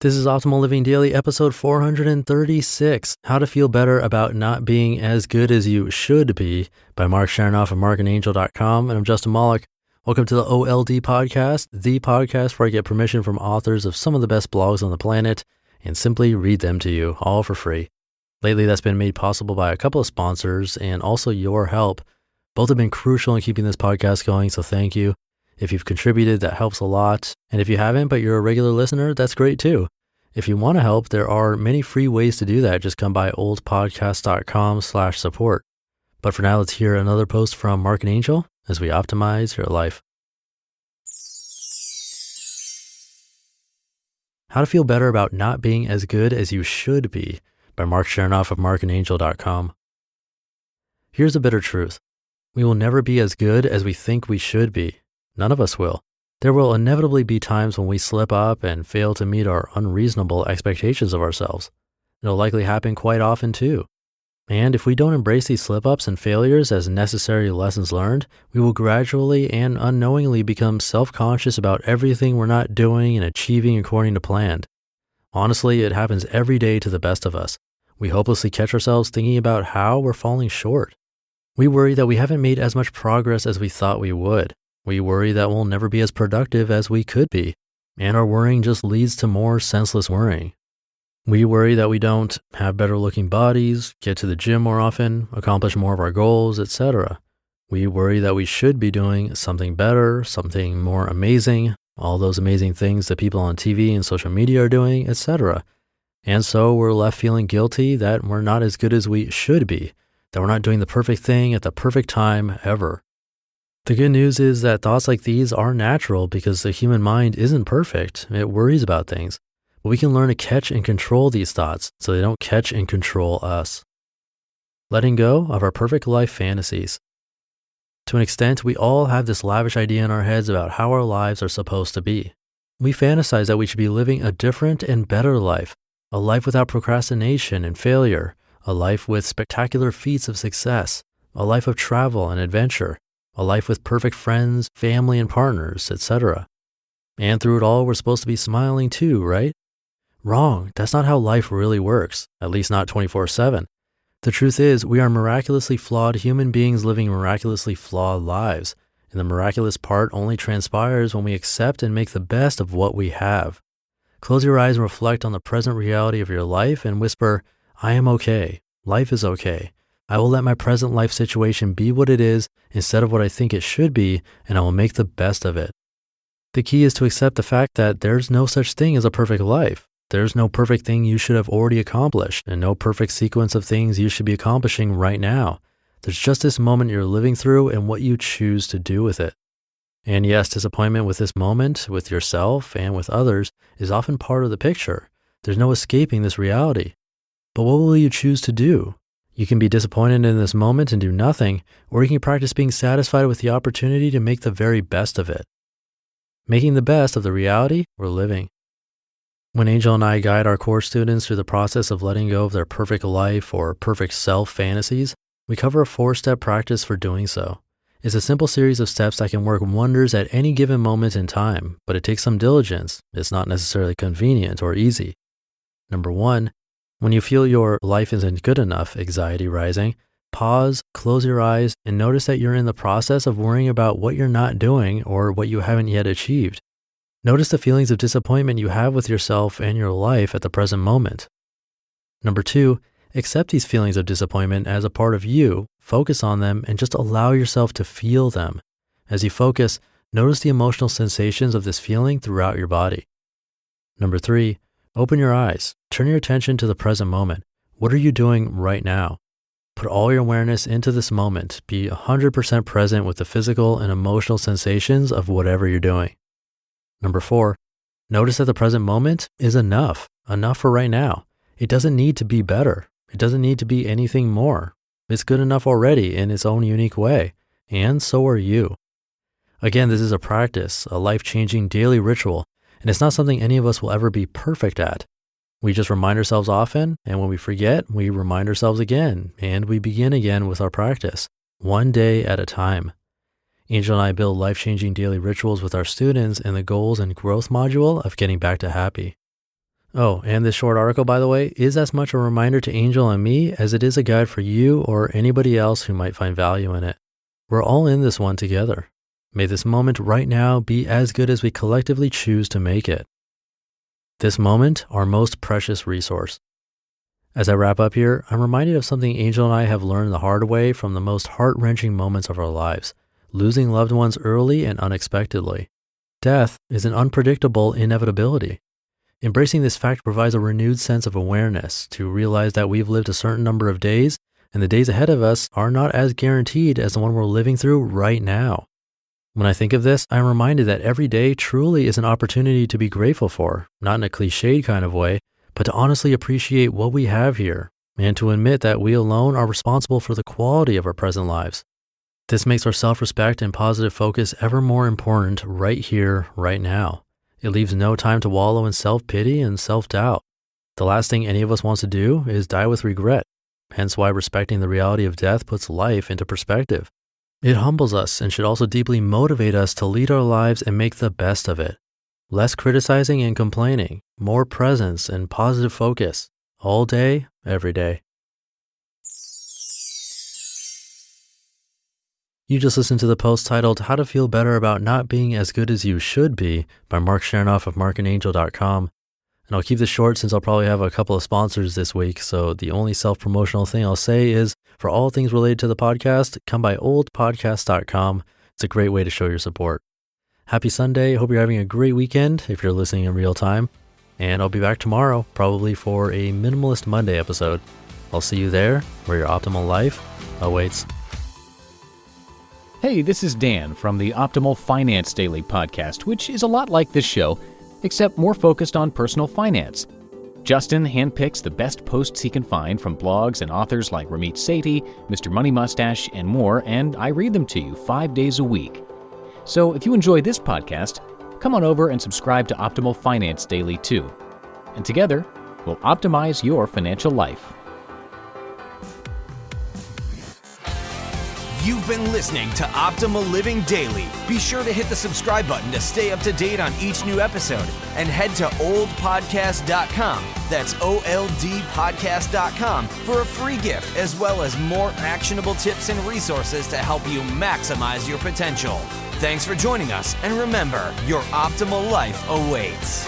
This is Optimal Living Daily, episode 436, How to Feel Better About Not Being As Good As You Should Be by Marc Chernoff of MarcAndAngel.com. And I'm Justin Malik. Welcome to the OLD podcast, the podcast where I get permission from authors of some of the best blogs on the planet and simply read them to you, all for free. Lately, that's been made possible by a couple of sponsors and also your help. Both have been crucial in keeping this podcast going, so thank you. If you've contributed, that helps a lot. And if you haven't, but you're a regular listener, that's great too. If you want to help, there are many free ways to do that. Just come by oldpodcast.com/support. But for now, let's hear another post from Marc and Angel as we optimize your life. How to Feel Better About Not Being As Good As You Should Be by Marc Chernoff of MarcAndAngel.com. Here's a bitter truth. We will never be as good as we think we should be. None of us will. There will inevitably be times when we slip up and fail to meet our unreasonable expectations of ourselves. It'll likely happen quite often too. And if we don't embrace these slip-ups and failures as necessary lessons learned, we will gradually and unknowingly become self-conscious about everything we're not doing and achieving according to plan. Honestly, it happens every day to the best of us. We hopelessly catch ourselves thinking about how we're falling short. We worry that we haven't made as much progress as we thought we would. We worry that we'll never be as productive as we could be, and our worrying just leads to more senseless worrying. We worry that we don't have better looking bodies, get to the gym more often, accomplish more of our goals, etc. We worry that we should be doing something better, something more amazing, all those amazing things that people on TV and social media are doing, etc. And so we're left feeling guilty that we're not as good as we should be, that we're not doing the perfect thing at the perfect time ever. The good news is that thoughts like these are natural because the human mind isn't perfect. It worries about things. But we can learn to catch and control these thoughts so they don't catch and control us. Letting go of our perfect life fantasies. To an extent, we all have this lavish idea in our heads about how our lives are supposed to be. We fantasize that we should be living a different and better life, a life without procrastination and failure, a life with spectacular feats of success, a life of travel and adventure, a life with perfect friends, family, and partners, etc. And through it all, we're supposed to be smiling too, right? Wrong. That's not how life really works, at least not 24/7. The truth is, we are miraculously flawed human beings living miraculously flawed lives, and the miraculous part only transpires when we accept and make the best of what we have. Close your eyes and reflect on the present reality of your life and whisper, I am okay. Life is okay. I will let my present life situation be what it is instead of what I think it should be, and I will make the best of it. The key is to accept the fact that there's no such thing as a perfect life. There's no perfect thing you should have already accomplished, and no perfect sequence of things you should be accomplishing right now. There's just this moment you're living through and what you choose to do with it. And yes, disappointment with this moment, with yourself and with others, is often part of the picture. There's no escaping this reality. But what will you choose to do? You can be disappointed in this moment and do nothing, or you can practice being satisfied with the opportunity to make the very best of it. Making the best of the reality we're living. When Angel and I guide our course students through the process of letting go of their perfect life or perfect self fantasies, we cover a 4-step practice for doing so. It's a simple series of steps that can work wonders at any given moment in time, but it takes some diligence. It's not necessarily convenient or easy. Number 1, when you feel your life isn't good enough, anxiety rising, pause, close your eyes, and notice that you're in the process of worrying about what you're not doing or what you haven't yet achieved. Notice the feelings of disappointment you have with yourself and your life at the present moment. Number 2, accept these feelings of disappointment as a part of you, focus on them, and just allow yourself to feel them. As you focus, notice the emotional sensations of this feeling throughout your body. Number 3, open your eyes. Turn your attention to the present moment. What are you doing right now? Put all your awareness into this moment. Be 100% present with the physical and emotional sensations of whatever you're doing. Number 4, notice that the present moment is enough for right now. It doesn't need to be better. It doesn't need to be anything more. It's good enough already in its own unique way, and so are you. Again, this is a practice, a life-changing daily ritual, and it's not something any of us will ever be perfect at. We just remind ourselves often, and when we forget, we remind ourselves again, and we begin again with our practice, one day at a time. Angel and I build life-changing daily rituals with our students in the goals and growth module of Getting Back to Happy. Oh, and this short article, by the way, is as much a reminder to Angel and me as it is a guide for you or anybody else who might find value in it. We're all in this one together. May this moment right now be as good as we collectively choose to make it. This moment, our most precious resource. As I wrap up here, I'm reminded of something Angel and I have learned the hard way from the most heart-wrenching moments of our lives, losing loved ones early and unexpectedly. Death is an unpredictable inevitability. Embracing this fact provides a renewed sense of awareness to realize that we've lived a certain number of days, and the days ahead of us are not as guaranteed as the one we're living through right now. When I think of this, I'm reminded that every day truly is an opportunity to be grateful for, not in a cliched kind of way, but to honestly appreciate what we have here, and to admit that we alone are responsible for the quality of our present lives. This makes our self-respect and positive focus ever more important right here, right now. It leaves no time to wallow in self-pity and self-doubt. The last thing any of us wants to do is die with regret, hence why respecting the reality of death puts life into perspective. It humbles us and should also deeply motivate us to lead our lives and make the best of it. Less criticizing and complaining, more presence and positive focus, all day, every day. You just listened to the post titled How to Feel Better About Not Being As Good As You Should Be by Marc Chernoff of MarcAndAngel.com. And I'll keep this short since I'll probably have a couple of sponsors this week, so the only self-promotional thing I'll say is, for all things related to the podcast, come by oldpodcast.com. It's a great way to show your support. Happy Sunday. Hope you're having a great weekend if you're listening in real time. And I'll be back tomorrow, probably for a Minimalist Monday episode. I'll see you there, where your optimal life awaits. Hey, this is Dan from the Optimal Finance Daily podcast, which is a lot like this show, except more focused on personal finance. Justin handpicks the best posts he can find from blogs and authors like Ramit Sethi, Mr. Money Mustache, and more, and I read them to you 5 days a week. So if you enjoy this podcast, come on over and subscribe to Optimal Finance Daily too. And together, we'll optimize your financial life. You've been listening to Optimal Living Daily. Be sure to hit the subscribe button to stay up to date on each new episode and head to oldpodcast.com. That's OLDpodcast.com for a free gift as well as more actionable tips and resources to help you maximize your potential. Thanks for joining us, and remember, your optimal life awaits.